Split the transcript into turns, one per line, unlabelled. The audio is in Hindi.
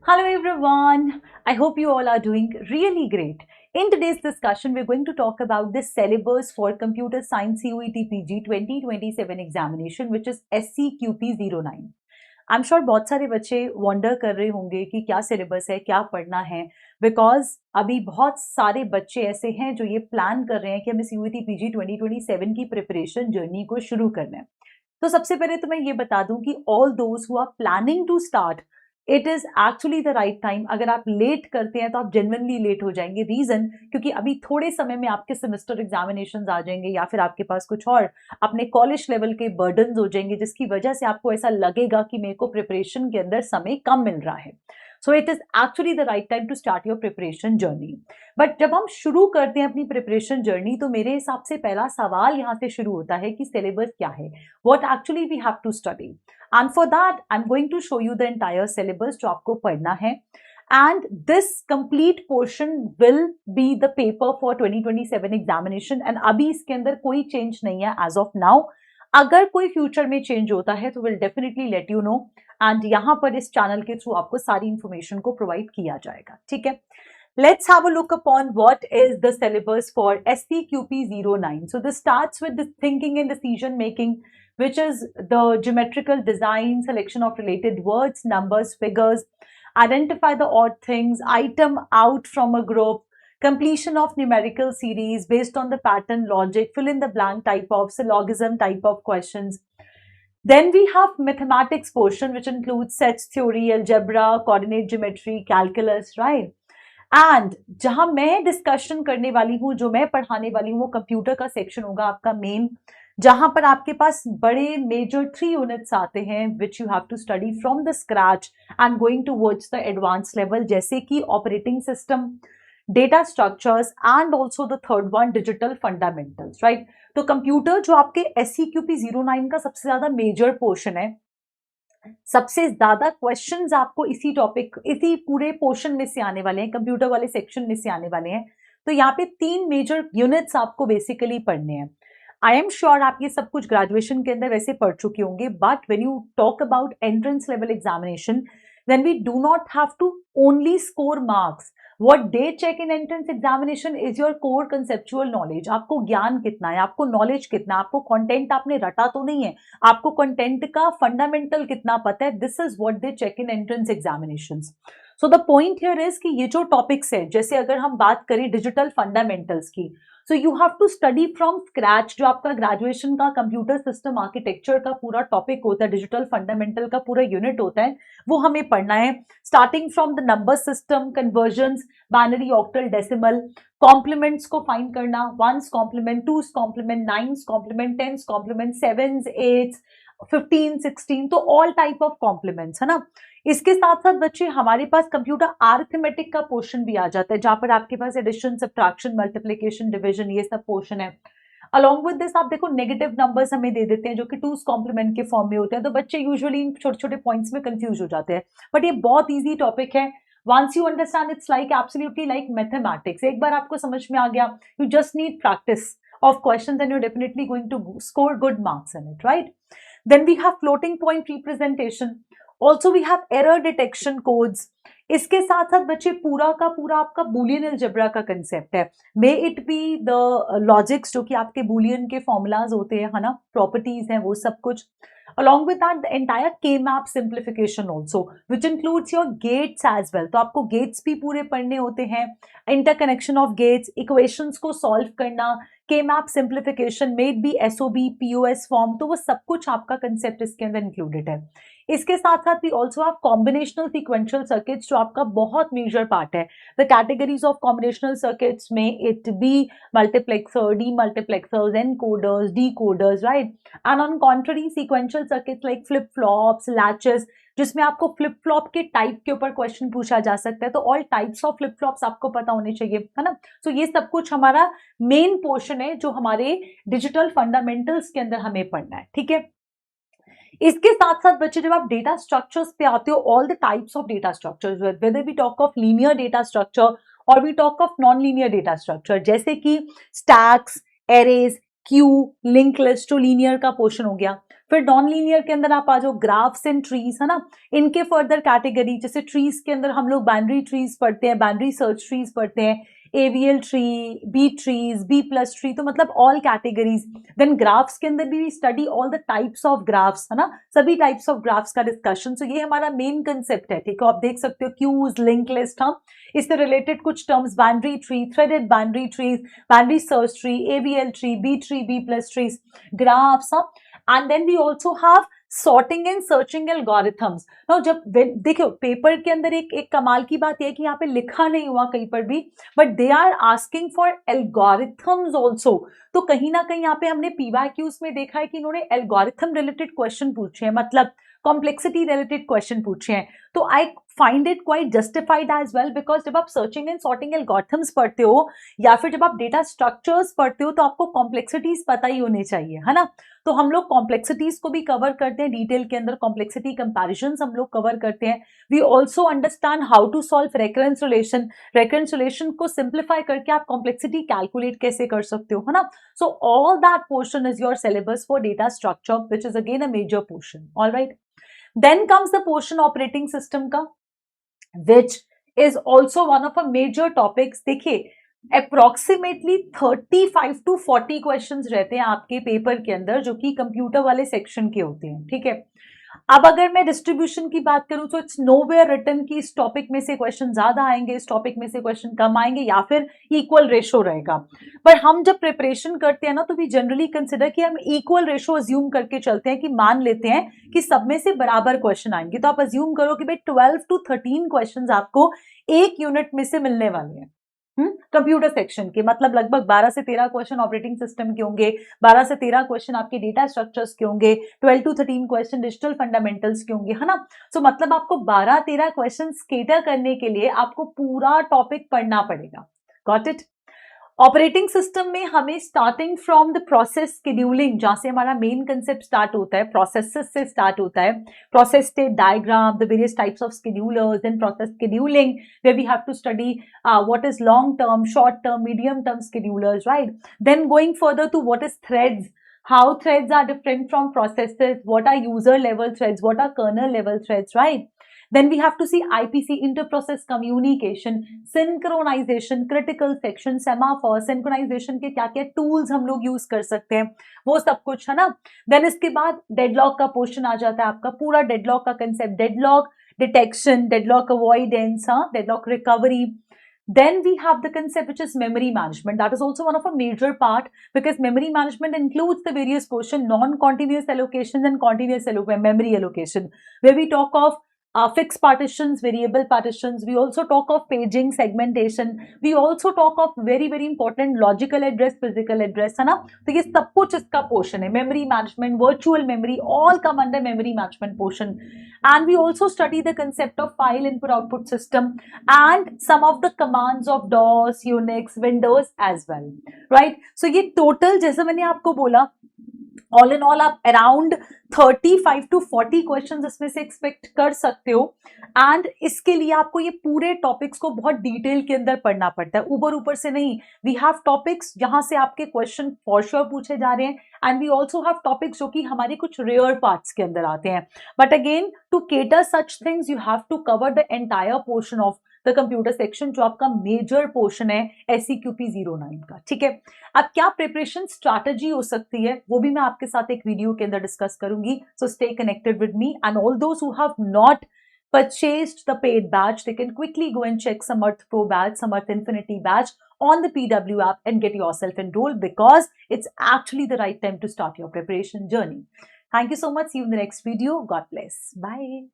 Hello everyone. I hope you all are doing really great. In today's discussion, we're going to talk about the syllabus for Computer Science CUET PG 2027 examination, which is SCQP09. I'm sure बहुत सारे बच्चे वंडर कर रहे होंगे कि क्या सिलेबस है, क्या पढ़ना है, बिकॉज अभी बहुत सारे बच्चे ऐसे हैं जो ये प्लान कर रहे हैं कि हमें CUET PG 2027 की प्रिपरेशन जर्नी को शुरू करना है. तो सबसे पहले तो मैं ये बता दूं कि all those who are planning to start, it is actually the right time. अगर आप लेट करते हैं तो आप जेन्युइनली लेट हो जाएंगे. रीजन, क्योंकि अभी थोड़े समय में आपके सेमेस्टर एग्जामिनेशन आ जाएंगे या फिर आपके पास कुछ और अपने कॉलेज लेवल के बर्डन हो जाएंगे, जिसकी वजह से आपको ऐसा लगेगा कि मेरे को प्रिपरेशन के अंदर समय कम मिल रहा है. So it is actually the right time to start your preparation journey. But जब हम शुरू करते हैं अपनी प्रिपरेशन जर्नी, तो मेरे हिसाब से पहला सवाल यहाँ से शुरू होता है कि सिलेबस क्या है, what actually we have to study. And for that, I'm going to show you the entire syllabus जो आपको पढ़ना है. And this complete portion will be the paper for 2027 examination. And अभी इसके अंदर कोई change नहीं है as of now. अगर कोई फ्यूचर में चेंज होता है तो will definitely let you know. And यहाँ पर इस चैनल के थ्रू आपको सारी इंफॉर्मेशन को प्रोवाइड किया जाएगा. ठीक है, let's have a look upon what is the syllabus for SCQP09. So this starts with the thinking and decision making, which is the geometrical design, selection of related words, numbers, figures, identify the odd things, item out from a group, completion of numerical series based on the pattern logic, fill in the blank type of syllogism type of questions. Then we have mathematics portion, which includes sets theory, algebra, coordinate geometry, calculus, right? And जहां मैं डिस्कशन करने वाली हूँ, जो मैं पढ़ाने वाली हूँ, वो कंप्यूटर का सेक्शन होगा आपका मेन, जहां पर आपके पास बड़े मेजर 3 यूनिट्स आते हैं which you have to study from the scratch and going towards the advance level, जैसे कि operating system, data structures and also the third one digital fundamentals, right. तो कंप्यूटर जो आपके SCQP09 का सबसे ज्यादा मेजर पोर्शन है, सबसे ज्यादा क्वेश्चंस आपको इसी टॉपिक, इसी पूरे पोर्शन में से आने वाले हैं, कंप्यूटर वाले सेक्शन में से आने वाले हैं. तो यहाँ पे 3 मेजर यूनिट्स आपको बेसिकली पढ़ने हैं. आई एम श्योर आप ये सब कुछ ग्रेजुएशन के अंदर वैसे पढ़ चुके होंगे, but when you talk about entrance level examination, then we do not have to only score marks. What they check in entrance examination is your core conceptual knowledge. आपको ज्ञान कितना है, आपको नॉलेज कितना, आपको कंटेंट आपने रटा तो नहीं है, आपको कंटेंट का फंडामेंटल कितना पता है. This is what they check in entrance examinations. So the point here is कि ये जो टॉपिक्स है, जैसे अगर हम बात करें डिजिटल फंडामेंटल्स की, so you have to study from scratch. जो आपका ग्रेजुएशन का कंप्यूटर सिस्टम आर्किटेक्चर का पूरा टॉपिक होता है, डिजिटल फंडामेंटल का पूरा यूनिट होता है, वो हमें पढ़ना है. Starting from the number system, conversions, binary, octal, decimal, complements को फाइंड करना, ones complement, twos complement, nines complement, tens complement, sevens, eights, 15, 16, तो ऑल टाइप ऑफ कॉम्प्लीमेंट्स, है ना. इसके साथ साथ बच्चे हमारे पास कंप्यूटर आर्थमेटिक का पोर्शन भी आ जाता है, जहां पर आपके पास एडिशन, सब्ट्रैक्शन, मल्टीप्लिकेशन, डिवीजन, ये सब पोर्शन है. अलॉन्ग विद दिस आप देखो नेगेटिव नंबर्स हमें दे देते हैं जो कि टूस कॉम्प्लीमेंट के फॉर्म में होते हैं. तो बच्चे यूजुअली इन छोटे छोटे पॉइंट्स में कंफ्यूज हो जाते हैं, बट ये बहुत ईजी टॉपिक है. Once you understand, it's like absolutely like mathematics. एक बार आपको समझ में आ गया, you just need practice of questions and you're definitely going to score good marks in it, right? Then we have floating point representation. Also we have error detection codes. इसके साथ साथ बच्चे पूरा का पूरा आपका बूलियन अलजेब्रा का कंसेप्ट है. May it be the logics, जो कि आपके बूलियन के फॉर्मूलाज होते हैं, है ना, प्रॉपर्टीज हैं, वो सब कुछ. Along with that, the entire K-map simplification also, which includes your gates as well. तो आपको gates भी पूरे पढ़ने होते हैं, interconnection of gates, equations को solve करना, K-map simplification, made be SOB, POS form, तो वो सब कुछ आपका concept इसके अंदर included है. इसके साथ साथ भी ऑल्सो आप कॉम्बिनेशनल सीक्वेंशियल सर्किट्स, जो आपका बहुत मेजर पार्ट है. The categories of combinational circuits में it be multiplexer, demultiplexers, encoders, decoders, right. And on contrary sequential circuits like flip flops, latches, जिसमें आपको फ्लिप फ्लॉप के टाइप के ऊपर क्वेश्चन पूछा जा सकता है. तो all types of flip flops आपको पता होने चाहिए, है ना. सो ये सब कुछ हमारा मेन पोर्शन है जो हमारे डिजिटल फंडामेंटल्स के अंदर हमें पढ़ना है. ठीक है, इसके साथ साथ बच्चे जब आप डेटा स्ट्रक्चर्स पे आते हो, all the types of data structures, whether we talk of linear data structure और we talk of non linear data structure, जैसे कि stacks, arrays, queue, link list, जो लीनियर का पोर्शन हो गया. फिर नॉन लीनियर के अंदर आप आ जाओ ग्राफ्स एंड ट्रीज, है ना, इनके फर्दर कैटेगरी, जैसे ट्रीज के अंदर हम लोग बाइनरी ट्रीज पढ़ते हैं, बाइनरी सर्च ट्रीज पढ़ते हैं, AVL tree, B trees, B plus tree, तो मतलब ऑल कैटेगरीज। देन ग्राफ्स के अंदर भी study all the types of graphs, है ना, सभी टाइप्स ऑफ ग्राफ्स का डिस्कशन। सो ये हमारा मेन कंसेप्ट है, ठीक है। आप देख सकते हो क्यूज, लिंक लिस्ट, हम इससे रिलेटेड कुछ terms, binary tree, threaded binary trees, binary search tree, AVL tree, B plus trees, graphs, and then we also have sorting and searching algorithms. Now जब देखो पेपर के अंदर एक कमाल की बात यह है कि यहाँ पे लिखा नहीं हुआ कहीं पर भी, but they are asking for algorithms also. तो कहीं ना कहीं यहाँ पे हमने PYQs में देखा है कि इन्होंने एल्गोरिथम रिलेटेड क्वेश्चन पूछे हैं, मतलब कॉम्प्लेक्सिटी रिलेटेड क्वेश्चन पूछे हैं। तो I find it quite justified as well, because जब आप सर्चिंग एंड सॉर्टिंग एल्गोरिथम्स पढ़ते हो या फिर जब आप डेटा स्ट्रक्चर्स पढ़ते हो तो आपको कॉम्प्लेक्सिटीज पता ही होनी चाहिए, है ना। तो हम लोग कॉम्प्लेक्सिटीज को भी कवर करते हैं डिटेल के अंदर, कॉम्प्लेक्सिटी कंपैरिजंस हम लोग कवर करते हैं। We also understand how to solve recurrence relation को सिंप्लीफाई करके आप कॉम्प्लेक्सिटी कैलकुलेट कैसे कर सकते हो, है ना। So all that portion is your syllabus for data structure, which is again a major portion. All right, then comes the portion operating system का, which is also one of a major topics। देखिए अप्रोक्सीमेटली 35 to 40 क्वेश्चंस रहते हैं आपके पेपर के अंदर, जो कि कंप्यूटर वाले सेक्शन के होते हैं, ठीक है। अब अगर मैं डिस्ट्रीब्यूशन की बात करूं तो इट्स नोवेयर रिटन कि इस टॉपिक में से क्वेश्चन ज्यादा आएंगे, इस टॉपिक में से क्वेश्चन कम आएंगे, या फिर इक्वल रेशो रहेगा। पर हम जब प्रिपरेशन करते हैं ना तो वी जनरली कंसिडर कि हम इक्वल रेशो अज्यूम करके चलते हैं, कि मान लेते हैं कि सब में से बराबर क्वेश्चन आएंगे। तो आप अज्यूम करो कि भाई 12 to 13 क्वेश्चन आपको एक यूनिट में से मिलने वाले हैं कंप्यूटर सेक्शन के, मतलब लगभग 12 से 13 क्वेश्चन ऑपरेटिंग सिस्टम के होंगे, 12 से 13 क्वेश्चन आपके डेटा स्ट्रक्चर्स के होंगे, 12 to 13 क्वेश्चन डिजिटल फंडामेंटल्स के होंगे, है ना। सो मतलब आपको 12-13 क्वेश्चन केटर करने के लिए आपको पूरा टॉपिक पढ़ना पड़ेगा। Got it. ऑपरेटिंग सिस्टम में हमें starting from the process scheduling, जहां से हमारा मेन कंसेप्ट स्टार्ट होता है, प्रोसेसेस से स्टार्ट होता है, process state diagram, the various types of schedulers, then process scheduling where we have to study what is long term, short term, medium term schedulers, right. Then going further to what is threads, how threads are different from processes, what are user level threads, what are kernel level threads, right. Then we have to see IPC, inter-process communication, synchronization, critical section, semaphore, synchronization के क्या क्या tools हम लोग use कर सकते हैं, वो सब कुछ, है ना। Then इसके बाद deadlock का portion आ जाता है, आपका पूरा deadlock का concept, deadlock detection, deadlock avoidance, deadlock recovery. Then we have the concept which is memory management. That is also one of a major part, because memory management includes the various portion, non-continuous allocation and continuous memory allocation, where we talk of fixed partitions, variable partitions. We also talk of paging, segmentation. We also talk of very important logical address, physical address, है ना। तो ये सब कुछ इसका पोर्शन है, memory management, virtual memory, all come under memory management portion. And we also study the concept of file input output system and some of the commands of DOS, Unix, Windows as well, right. So ये total जैसे मैंने आपको बोला, ऑल इन ऑल आप अराउंड 35 to 40 क्वेश्चंस इसमें से एक्सपेक्ट कर सकते हो। एंड इसके लिए आपको ये पूरे टॉपिक्स को बहुत डिटेल के अंदर पढ़ना पड़ता है, ऊपर से नहीं। वी हैव टॉपिक्स जहां से आपके क्वेश्चन फॉर श्योर पूछे जा रहे हैं, and we also have topics जो कि हमारे कुछ रेयर पार्ट्स के अंदर आते हैं। But again to cater such things you have to cover the entire portion of the computer section, जो आपका मेजर पोर्शन है SCQP 09 का, ठीक है। अब क्या प्रिपरेशन स्ट्रैटेजी हो सकती है, वो भी मैं आपके साथ एक वीडियो के अंदर डिस्कस करूंगी। So stay connected with me, and all those who have not purchased the paid batch, they can quickly go and check Samarth Pro batch, Samarth Infinity batch on the PW app and get yourself enrolled, because it's actually the right time to start your preparation journey. Thank you so much. See you in the next video. God bless. Bye.